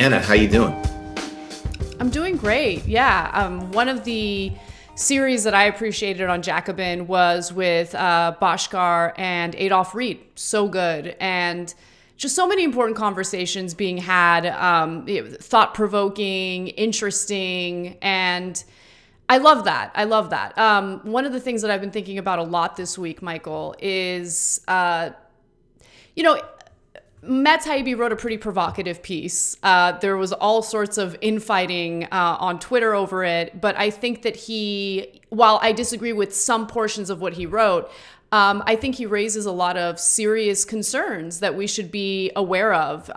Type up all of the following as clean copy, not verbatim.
Anna, how you doing? I'm doing great. Yeah. One of the series that I appreciated on Jacobin was with Bhaskar and Adolf Reed. So good. And just so many important conversations being had, thought provoking, interesting. And I love that. I love that. One of the things that I've been thinking about a lot this week, Michael, is, you know, Matt Taibbi wrote a pretty provocative piece. There was all sorts of infighting on Twitter over it, but I think that while I disagree with some portions of what he wrote, I think he raises a lot of serious concerns that we should be aware of.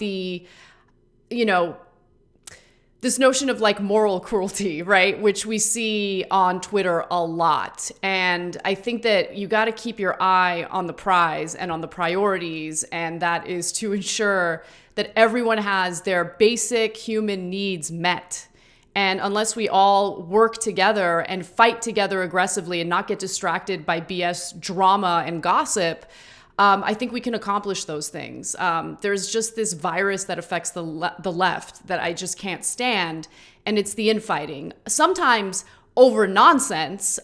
You know, this notion of like moral cruelty, right? Which we see on Twitter a lot. And I think that you got to keep your eye on the prize and on the priorities. And that is to ensure that everyone has their basic human needs met. And unless we all work together and fight together aggressively and not get distracted by BS drama and gossip, I think we can accomplish those things. There's just this virus that affects the left that I just can't stand, and it's the infighting. Sometimes over nonsense,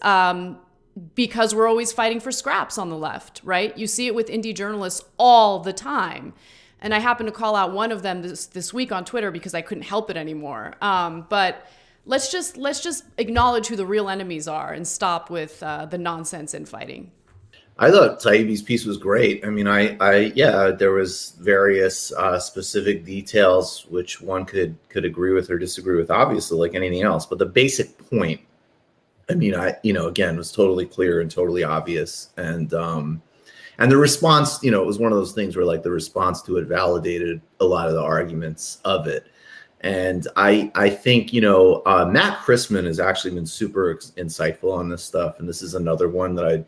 because we're always fighting for scraps on the left, right? You see it with indie journalists all the time. And I happen to call out one of them this week on Twitter because I couldn't help it anymore. But let's just acknowledge who the real enemies are and stop with the nonsense infighting. I thought Taibbi's piece was great. I mean, yeah, there was various specific details which one could agree with or disagree with, obviously, like anything else. But the basic point, I mean, again, was totally clear and totally obvious. And the response, it was one of those things where like the response to it validated a lot of the arguments of it. And I think, Matt Christman has actually been super insightful on this stuff. And this is another one that I'd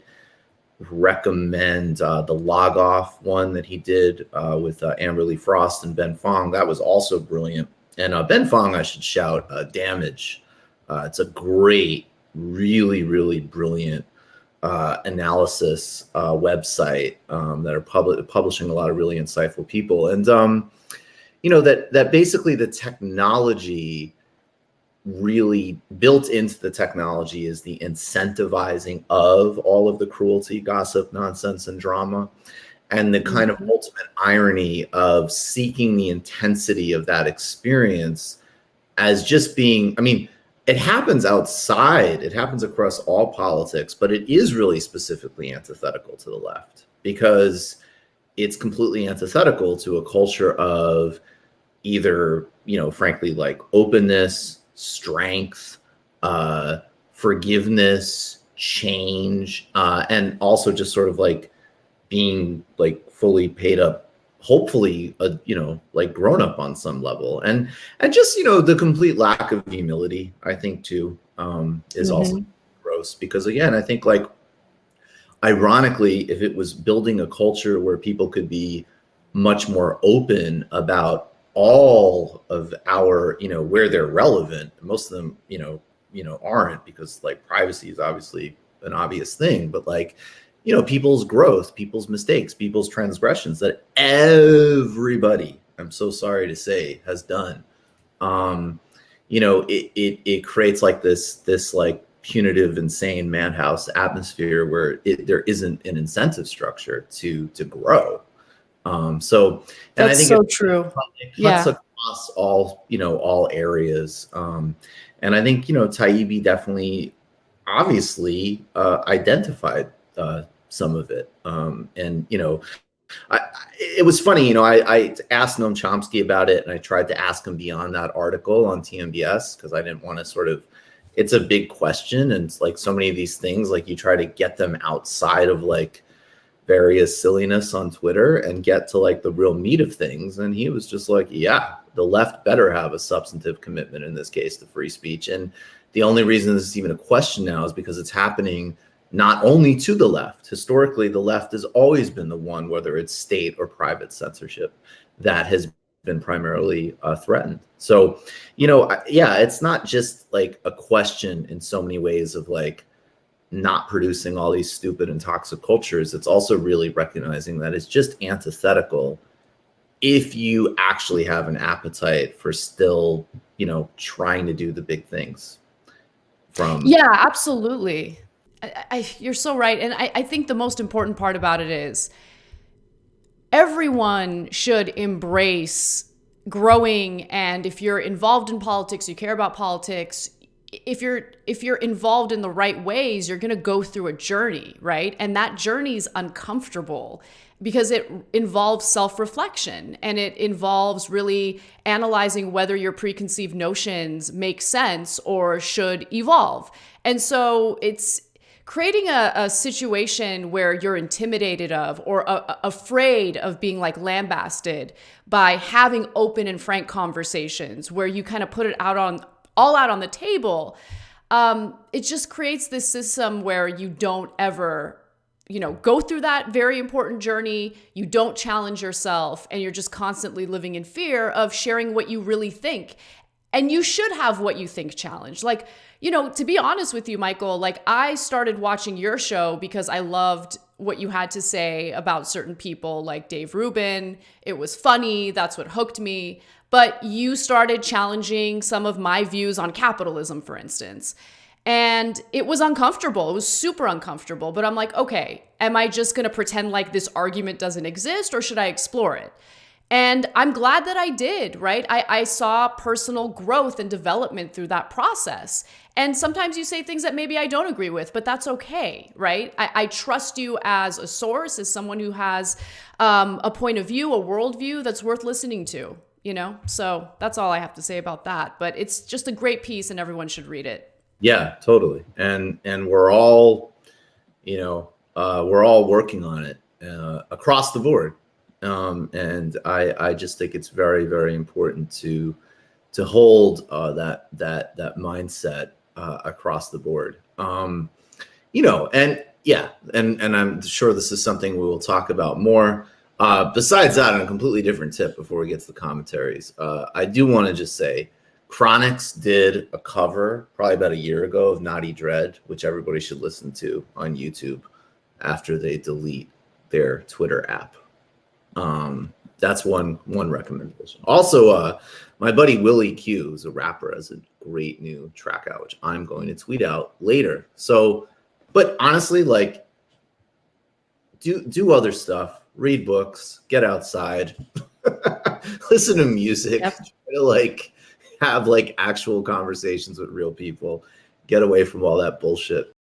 recommend, the log off one that he did with Amberly Frost and Ben Fong. That was also brilliant. And Ben Fong, I should shout, Damage. It's a great, really, really brilliant analysis website that are publishing a lot of really insightful people. And, that basically the technology really built into the technology is the incentivizing of all of the cruelty, gossip, nonsense, and drama, and the kind of ultimate irony of seeking the intensity of that experience as just being, I mean, it happens outside, it happens across all politics, but it is really specifically antithetical to the left because it's completely antithetical to a culture of either, frankly, like openness, strength, forgiveness, change, and also just sort of like being like fully paid up, hopefully, like grown up on some level, and just the complete lack of humility, I think too, is also gross because again, I think like ironically, if it was building a culture where people could be much more open about all of our, where they're relevant, most of them, aren't because like privacy is obviously an obvious thing, but like, people's growth, people's mistakes, people's transgressions that everybody, I'm so sorry to say, has done. It creates like this like punitive, insane madhouse atmosphere where there isn't an incentive structure to grow. And that's I think so true. It cuts across all areas. And I think, Taibbi definitely, obviously, identified some of it. It was funny, I asked Noam Chomsky about it, and I tried to ask him beyond that article on TMBS because I didn't want to it's a big question. And it's like so many of these things, like you try to get them outside of like various silliness on Twitter and get to like the real meat of things. And he was just like, yeah, the left better have a substantive commitment in this case to free speech. And the only reason this is even a question now is because it's happening not only to the left. Historically, the left has always been the one, whether it's state or private censorship, that has been primarily threatened. So, yeah, it's not just like a question in so many ways of like not producing all these stupid and toxic cultures. It's also really recognizing that it's just antithetical if you actually have an appetite for still, trying to do the big things from. Yeah, absolutely. You're so right. And I think the most important part about it is everyone should embrace growing. And if you're involved in politics, you care about politics, if you're involved in the right ways, you're going to go through a journey, right? And that journey is uncomfortable because it involves self-reflection, and it involves really analyzing whether your preconceived notions make sense or should evolve. And so it's creating a situation where you're intimidated of or afraid of being like lambasted by having open and frank conversations where you kind of put it all out on the table. It just creates this system where you don't ever, go through that very important journey. You don't challenge yourself, and you're just constantly living in fear of sharing what you really think. And you should have what you think challenged. Like, to be honest with you, Michael, like I started watching your show because I loved what you had to say about certain people like Dave Rubin. It was funny. That's what hooked me. But you started challenging some of my views on capitalism, for instance. And it was uncomfortable. It was super uncomfortable. But I'm like, okay, am I just going to pretend like this argument doesn't exist, or should I explore it? And I'm glad that I did, right? I saw personal growth and development through that process. And sometimes you say things that maybe I don't agree with, but that's okay, right? I trust you as a source, as someone who has a point of view, a worldview that's worth listening to, So that's all I have to say about that. But it's just a great piece, and everyone should read it. Yeah, totally. And we're all, we're all working on it across the board. And I just think it's very, very important to hold that mindset across the board. And yeah, and I'm sure this is something we will talk about more. Besides that, on a completely different tip before we get to the commentaries, I do want to just say Chronix did a cover probably about a year ago of Naughty Dread, which everybody should listen to on YouTube after they delete their Twitter app. That's one recommendation. Also, my buddy Willie Q, who's a rapper, has a great new track out, which I'm going to tweet out later. So, but honestly, like, do other stuff, read books, get outside, listen to music, Yep. try to have actual conversations with real people, get away from all that bullshit.